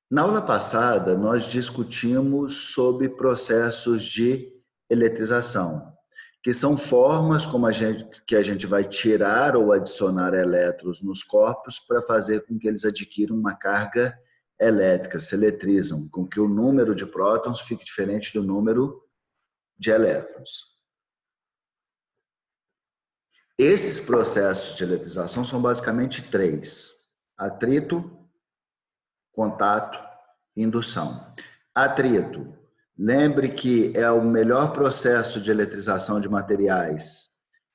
Na aula passada, nós discutimos sobre processos de eletrização, que são formas como que a gente vai tirar ou adicionar elétrons nos corpos para fazer com que eles adquiram uma carga elétrica, se eletrizam, com que o número de prótons fique diferente do número de elétrons. Esses processos de eletrização são basicamente três: atrito, contato e indução. Atrito. Lembre que é o melhor processo de eletrização de materiais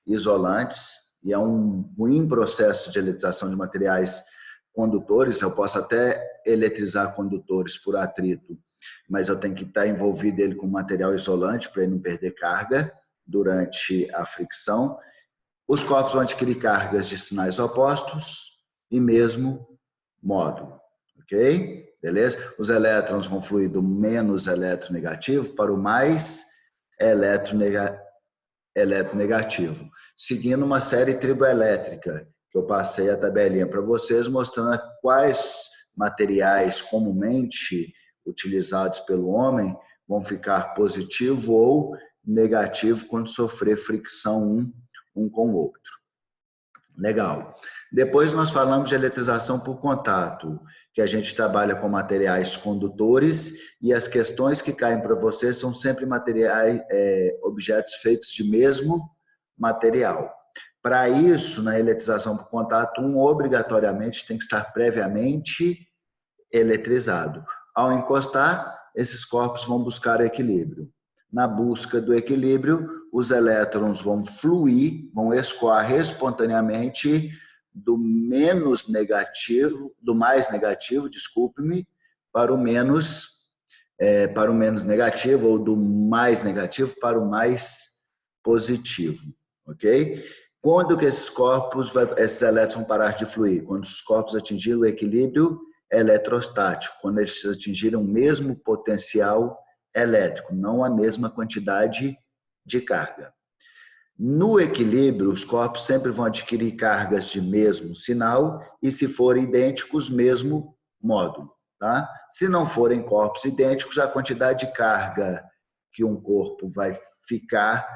isolantes e é um ruim processo de eletrização de materiais condutores. Eu posso até eletrizar condutores por atrito, mas eu tenho que estar envolvido ele com material isolante para ele não perder carga durante a fricção. Os corpos vão adquirir cargas de sinais opostos e mesmo módulo, ok? Beleza? Os elétrons vão fluir do menos eletronegativo para o mais eletronegativo, seguindo uma série triboelétrica, que eu passei a tabelinha para vocês, mostrando quais materiais comumente utilizados pelo homem vão ficar positivo ou negativo quando sofrer fricção um com o outro. Legal. Depois nós falamos de eletrização por contato, que a gente trabalha com materiais condutores e as questões que caem para você são sempre materiais, objetos feitos de mesmo material. Para isso, na eletrização por contato, obrigatoriamente tem que estar previamente eletrizado. Ao encostar, esses corpos vão buscar equilíbrio. Na busca do equilíbrio, os elétrons vão fluir, vão escoar espontaneamente do menos negativo, do mais negativo, desculpe-me, para o menos negativo, ou do mais negativo para o mais positivo, ok? Quando que esses elétrons vão parar de fluir? Quando os corpos atingirem o equilíbrio eletrostático, quando eles atingirem o mesmo potencial elétrico, não a mesma quantidade de carga. No equilíbrio, os corpos sempre vão adquirir cargas de mesmo sinal e, se forem idênticos, mesmo módulo. Tá? Se não forem corpos idênticos, a quantidade de carga que um corpo vai ficar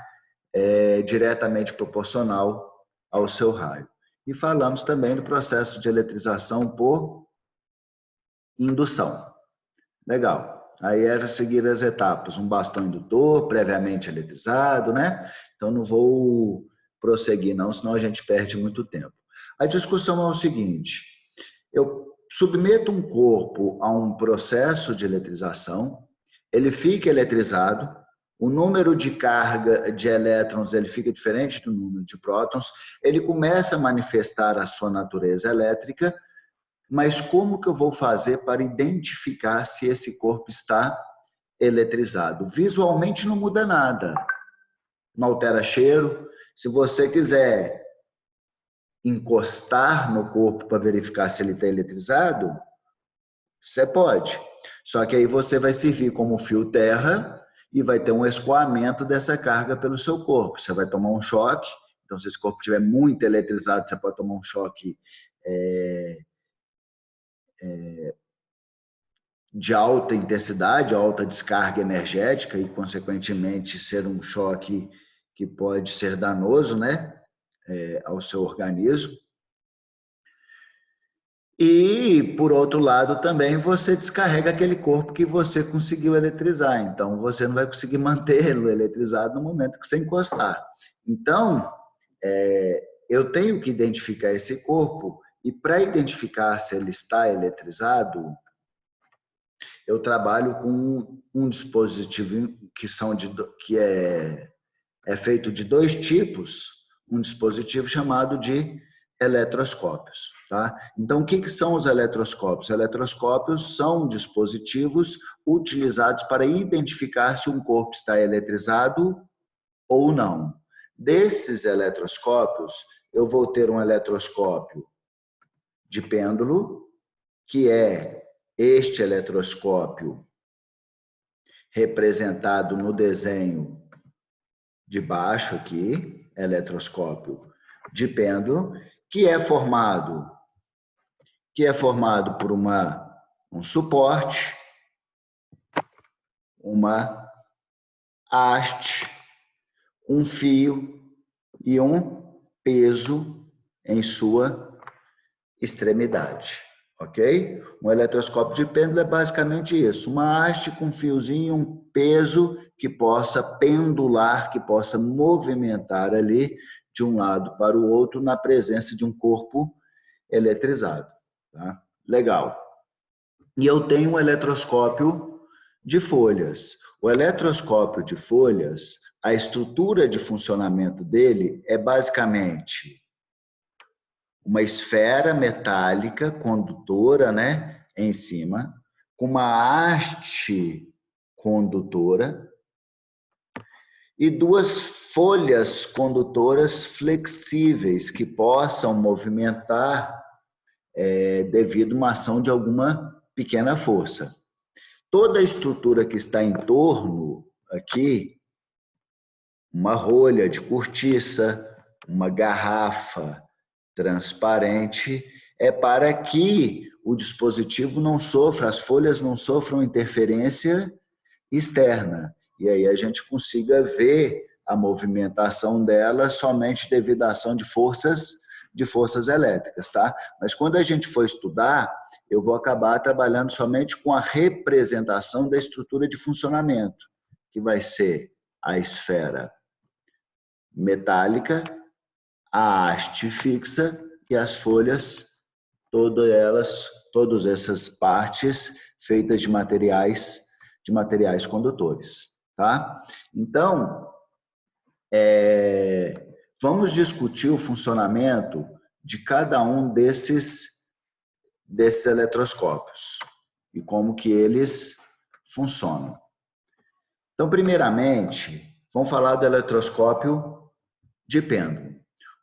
é diretamente proporcional ao seu raio. E falamos também do processo de eletrização por indução. Legal. Aí era seguir as etapas, um bastão indutor previamente eletrizado, né? Então não vou prosseguir não, senão a gente perde muito tempo. A discussão é o seguinte: eu submeto um corpo a um processo de eletrização, ele fica eletrizado, o número de carga de elétrons ele fica diferente do número de prótons, ele começa a manifestar a sua natureza elétrica. Mas como que eu vou fazer para identificar se esse corpo está eletrizado? Visualmente não muda nada, não altera cheiro. Se você quiser encostar no corpo para verificar se ele está eletrizado, você pode. Só que aí você vai servir como fio terra e vai ter um escoamento dessa carga pelo seu corpo. Você vai tomar um choque. Então, se esse corpo estiver muito eletrizado, você pode tomar um choque de alta intensidade, alta descarga energética e, consequentemente, ser um choque que pode ser danoso, né, ao seu organismo. E, por outro lado, também você descarrega aquele corpo que você conseguiu eletrizar. Então, você não vai conseguir mantê-lo eletrizado no momento que você encostar. Então, eu tenho que identificar esse corpo e, para identificar se ele está eletrizado, eu trabalho com um dispositivo que é feito de dois tipos, um dispositivo chamado de eletroscópios. Tá? Então, o que são os eletroscópios? Eletroscópios são dispositivos utilizados para identificar se um corpo está eletrizado ou não. Desses eletroscópios, eu vou ter um eletroscópio de pêndulo, que é este eletroscópio representado no desenho de baixo aqui, eletroscópio de pêndulo, que é formado que é formado por um suporte, uma haste, um fio e um peso em sua extremidade, ok? Um eletroscópio de pêndulo é basicamente isso, uma haste com um fiozinho, um peso que possa pendular, que possa movimentar ali de um lado para o outro na presença de um corpo eletrizado, tá? Legal. E eu tenho um eletroscópio de folhas. O eletroscópio de folhas, a estrutura de funcionamento dele é basicamente uma esfera metálica condutora, né, em cima, com uma haste condutora e duas folhas condutoras flexíveis que possam movimentar devido a uma ação de alguma pequena força. Toda a estrutura que está em torno aqui, uma rolha de cortiça, uma garrafa transparente, é para que o dispositivo não sofra, as folhas não sofram interferência externa. E aí a gente consiga ver a movimentação dela somente devido à ação de forças elétricas, tá? Mas quando a gente for estudar, eu vou acabar trabalhando somente com a representação da estrutura de funcionamento, que vai ser a esfera metálica, a haste fixa e as folhas, todas essas partes feitas de materiais condutores, tá? Então, vamos discutir o funcionamento de cada um desses eletroscópios e como que eles funcionam. Então, primeiramente, vamos falar do eletroscópio de pêndulo.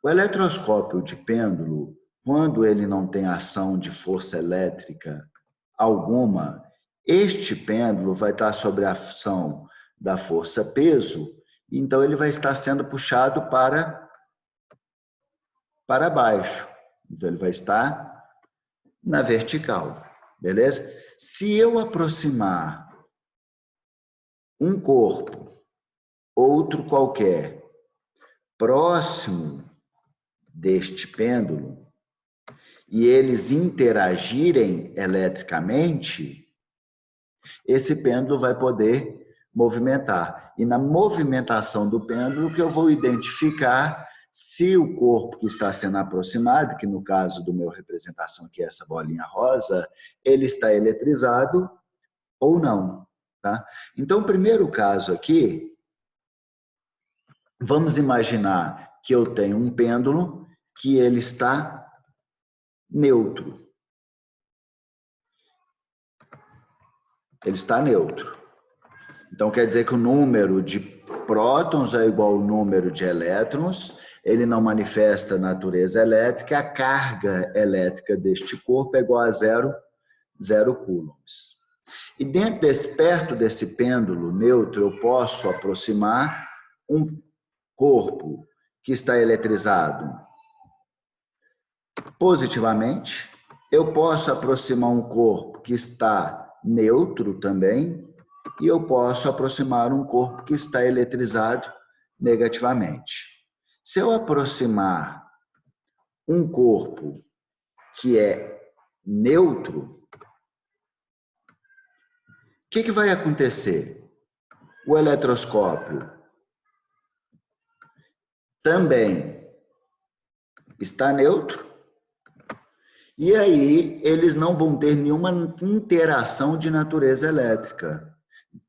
O eletroscópio de pêndulo, quando ele não tem ação de força elétrica alguma, este pêndulo vai estar sob a ação da força peso, então ele vai estar sendo puxado para baixo. Então ele vai estar na vertical, beleza? Se eu aproximar um corpo, outro qualquer, próximo deste pêndulo, e eles interagirem eletricamente, esse pêndulo vai poder movimentar. E na movimentação do pêndulo que eu vou identificar se o corpo que está sendo aproximado, que no caso do meu representação, que é essa bolinha rosa, ele está eletrizado ou não. Tá? Então, o primeiro caso aqui, vamos imaginar que eu tenho um pêndulo que ele está neutro. Ele está neutro. Então, quer dizer que o número de prótons é igual ao número de elétrons, ele não manifesta natureza elétrica, a carga elétrica deste corpo é igual a zero coulombs. E perto desse pêndulo neutro, eu posso aproximar um corpo que está eletrizado positivamente, eu posso aproximar um corpo que está neutro também, e eu posso aproximar um corpo que está eletrizado negativamente. Se eu aproximar um corpo que é neutro, o que vai acontecer? O eletroscópio também está neutro, e aí eles não vão ter nenhuma interação de natureza elétrica,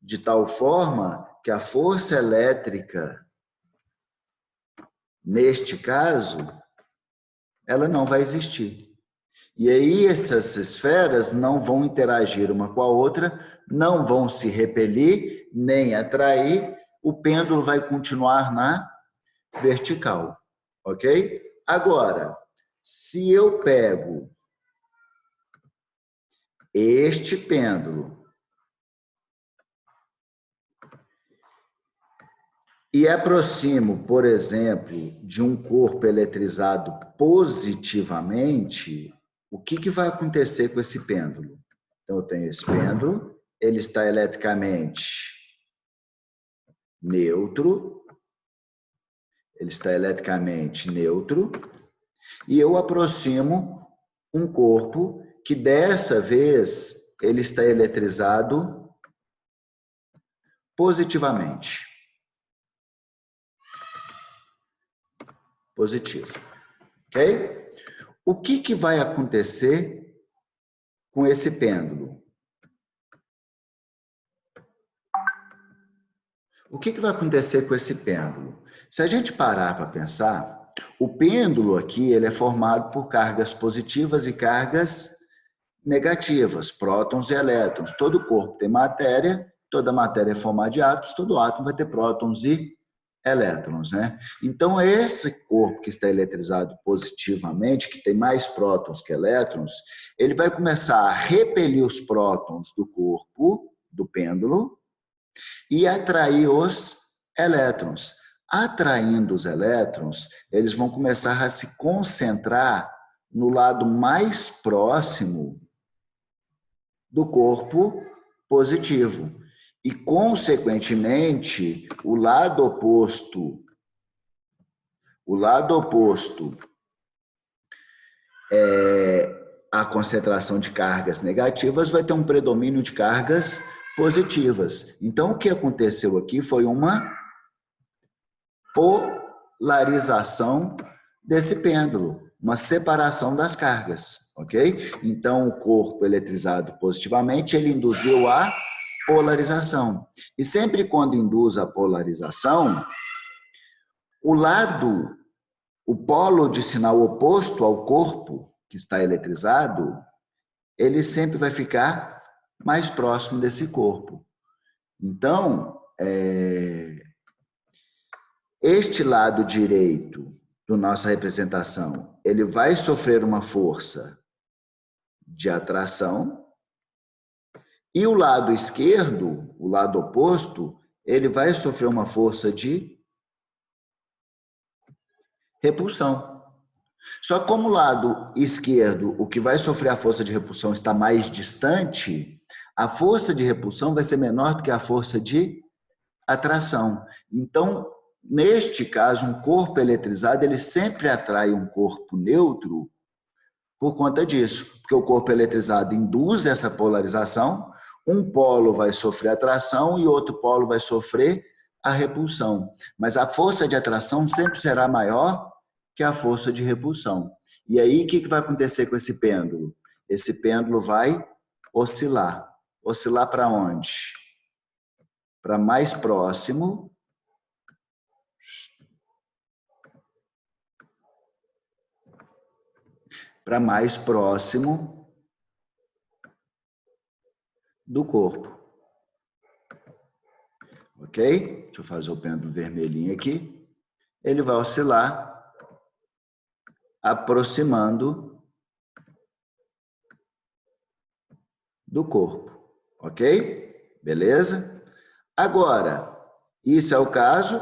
de tal forma que a força elétrica, neste caso, ela não vai existir. E aí essas esferas não vão interagir uma com a outra, não vão se repelir, nem atrair, o pêndulo vai continuar na vertical, ok? Agora, se eu pego este pêndulo e aproximo, por exemplo, de um corpo eletrizado positivamente, o que vai acontecer com esse pêndulo? Então, eu tenho esse pêndulo, ele está eletricamente neutro, e eu aproximo um corpo que dessa vez ele está eletrizado positivamente. Positivo. Ok? O que vai acontecer com esse pêndulo? O que vai acontecer com esse pêndulo? Se a gente parar para pensar, o pêndulo aqui ele é formado por cargas positivas e cargas negativas, prótons e elétrons. Todo corpo tem matéria, toda matéria é formada de átomos, todo átomo vai ter prótons e elétrons, né? Então, esse corpo que está eletrizado positivamente, que tem mais prótons que elétrons, ele vai começar a repelir os prótons do corpo, do pêndulo, e atrair os elétrons. Atraindo os elétrons, eles vão começar a se concentrar no lado mais próximo do corpo positivo. E, consequentemente, o lado oposto à concentração de cargas negativas vai ter um predomínio de cargas positivas. Então, o que aconteceu aqui foi uma polarização desse pêndulo, uma separação das cargas, ok? Então, o corpo eletrizado positivamente, ele induziu a polarização. E sempre quando induz a polarização, o polo de sinal oposto ao corpo que está eletrizado, ele sempre vai ficar mais próximo desse corpo. Então, este lado direito da nossa representação, ele vai sofrer uma força de atração, e o lado esquerdo, o lado oposto, ele vai sofrer uma força de repulsão. Só que como o lado esquerdo, o que vai sofrer a força de repulsão está mais distante, a força de repulsão vai ser menor do que a força de atração. Então, neste caso, um corpo eletrizado, ele sempre atrai um corpo neutro por conta disso, porque o corpo eletrizado induz essa polarização, um polo vai sofrer atração e outro polo vai sofrer a repulsão. Mas a força de atração sempre será maior que a força de repulsão. E aí, o que vai acontecer com esse pêndulo? Esse pêndulo vai oscilar. Oscilar para onde? Para mais próximo do corpo. Ok? Deixa eu fazer o pêndulo vermelhinho aqui. Ele vai oscilar aproximando do corpo. Ok? Beleza? Agora, isso é o caso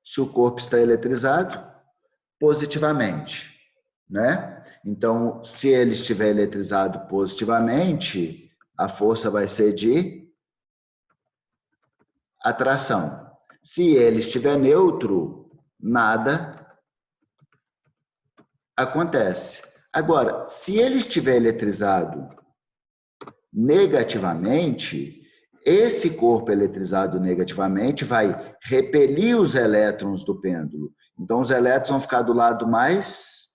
se o corpo está eletrizado positivamente, né? Então, se ele estiver eletrizado positivamente, a força vai ser de atração. Se ele estiver neutro, nada acontece. Agora, se ele estiver eletrizado negativamente, esse corpo eletrizado negativamente vai repelir os elétrons do pêndulo. Então, os elétrons vão ficar do lado mais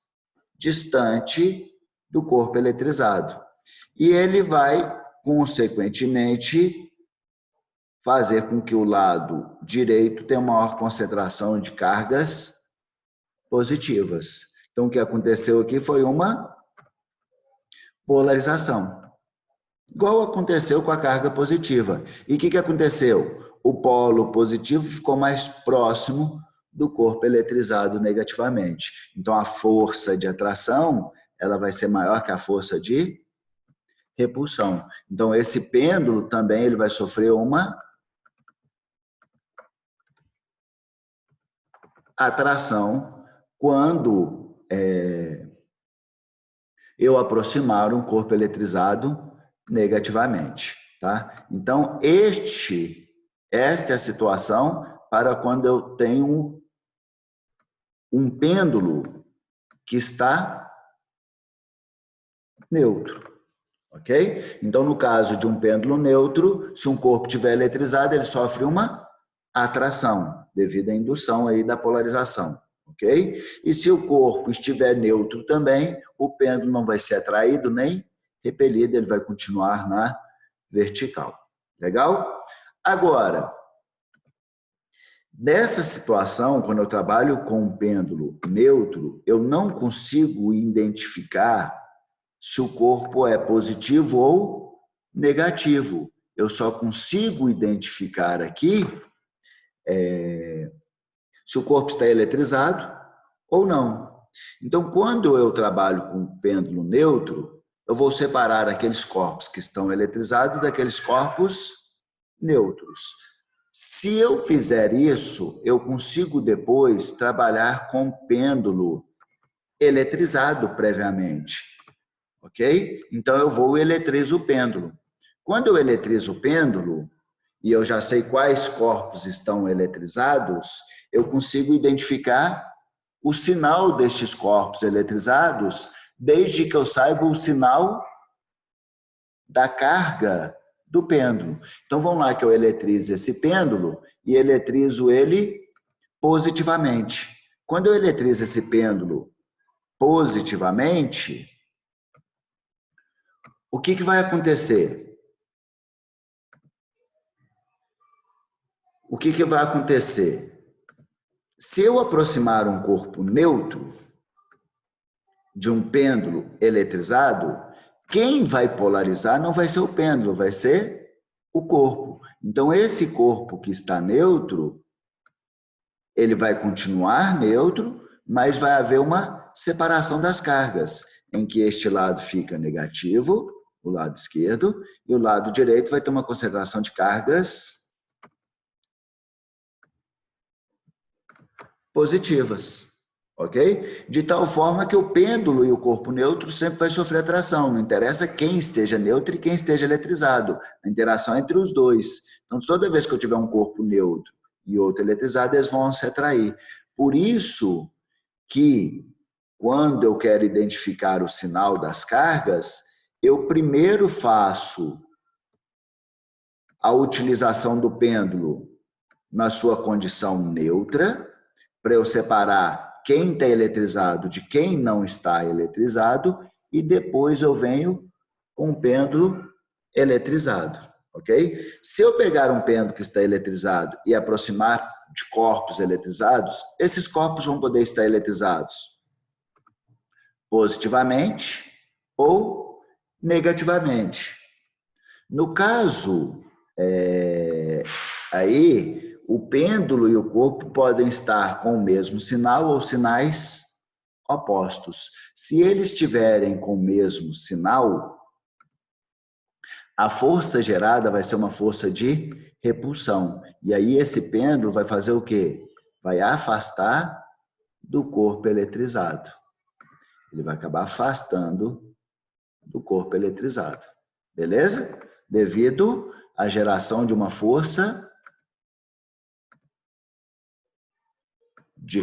distante do corpo eletrizado. E ele vai, consequentemente, fazer com que o lado direito tenha maior concentração de cargas positivas. Então, o que aconteceu aqui foi uma polarização. Igual aconteceu com a carga positiva. E o que aconteceu? O polo positivo ficou mais próximo do corpo eletrizado negativamente. Então, a força de atração ela vai ser maior que a força de repulsão. Então, esse pêndulo também ele vai sofrer uma atração quando eu aproximar um corpo eletrizado negativamente, tá? Então, esta é a situação para quando eu tenho um pêndulo que está neutro, ok? Então, no caso de um pêndulo neutro, se um corpo estiver eletrizado, ele sofre uma atração, devido à indução aí da polarização, ok? E se o corpo estiver neutro também, o pêndulo não vai ser atraído nem repelido, ele vai continuar na vertical. Legal? Agora, nessa situação, quando eu trabalho com um pêndulo neutro, eu não consigo identificar se o corpo é positivo ou negativo. Eu só consigo identificar aqui se o corpo está eletrizado ou não. Então, quando eu trabalho com um pêndulo neutro, eu vou separar aqueles corpos que estão eletrizados daqueles corpos neutros. Se eu fizer isso, eu consigo depois trabalhar com pêndulo eletrizado previamente, ok? Então, eu vou e eletrizo o pêndulo. Quando eu eletrizo o pêndulo, e eu já sei quais corpos estão eletrizados, eu consigo identificar o sinal destes corpos eletrizados, desde que eu saiba o sinal da carga do pêndulo. Então, vamos lá que eu eletrizo esse pêndulo e eletrizo ele positivamente. Quando eu eletrizo esse pêndulo positivamente, o que vai acontecer? O que vai acontecer? Se eu aproximar um corpo neutro de um pêndulo eletrizado, quem vai polarizar não vai ser o pêndulo, vai ser o corpo. Então, esse corpo que está neutro, ele vai continuar neutro, mas vai haver uma separação das cargas, em que este lado fica negativo, o lado esquerdo, e o lado direito vai ter uma concentração de cargas positivas, ok? De tal forma que o pêndulo e o corpo neutro sempre vai sofrer atração, não interessa quem esteja neutro e quem esteja eletrizado, a interação é entre os dois. Então, toda vez que eu tiver um corpo neutro e outro eletrizado, eles vão se atrair. Por isso que, quando eu quero identificar o sinal das cargas, eu primeiro faço a utilização do pêndulo na sua condição neutra, para eu separar quem está eletrizado de quem não está eletrizado, e depois eu venho com o pêndulo eletrizado, ok? Se eu pegar um pêndulo que está eletrizado e aproximar de corpos eletrizados, esses corpos vão poder estar eletrizados positivamente ou negativamente. No caso, aí, o pêndulo e o corpo podem estar com o mesmo sinal ou sinais opostos. Se eles estiverem com o mesmo sinal, a força gerada vai ser uma força de repulsão. E aí esse pêndulo vai fazer o quê? Vai afastar do corpo eletrizado. Ele vai acabar afastando do corpo eletrizado. Beleza? Devido à geração de uma força de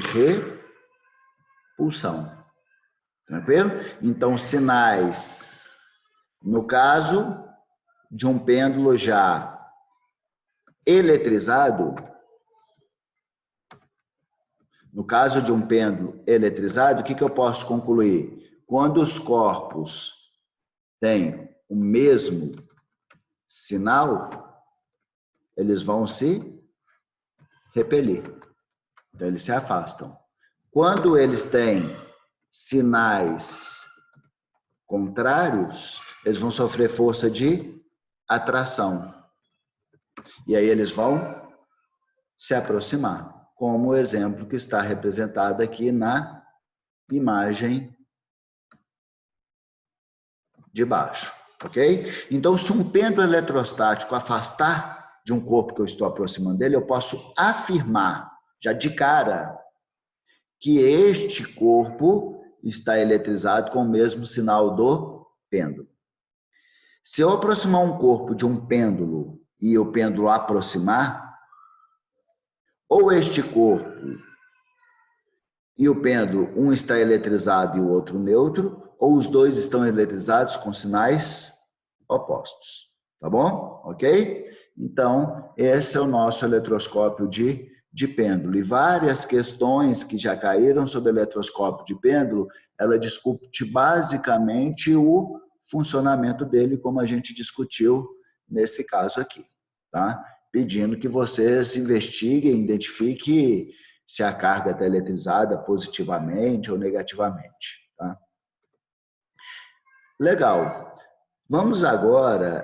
repulsão. Tranquilo? Então, sinais, no caso de um pêndulo já eletrizado, o que eu posso concluir? Quando os corpos têm o mesmo sinal, eles vão se repelir. Então, eles se afastam. Quando eles têm sinais contrários, eles vão sofrer força de atração. E aí eles vão se aproximar, como o exemplo que está representado aqui na imagem de baixo, ok? Então, se um pêndulo eletrostático afastar de um corpo que eu estou aproximando dele, eu posso afirmar, já de cara, que este corpo está eletrizado com o mesmo sinal do pêndulo. Se eu aproximar um corpo de um pêndulo e o pêndulo aproximar, ou este corpo e o pêndulo, um está eletrizado e o outro neutro, ou os dois estão eletrizados com sinais opostos. Tá bom? Ok? Então, esse é o nosso eletroscópio de pêndulo. E várias questões que já caíram sobre o eletroscópio de pêndulo, ela discute basicamente o funcionamento dele, como a gente discutiu nesse caso aqui. Tá? Pedindo que vocês investiguem, identifiquem se a carga está eletrizada positivamente ou negativamente. Tá? Legal. Vamos agora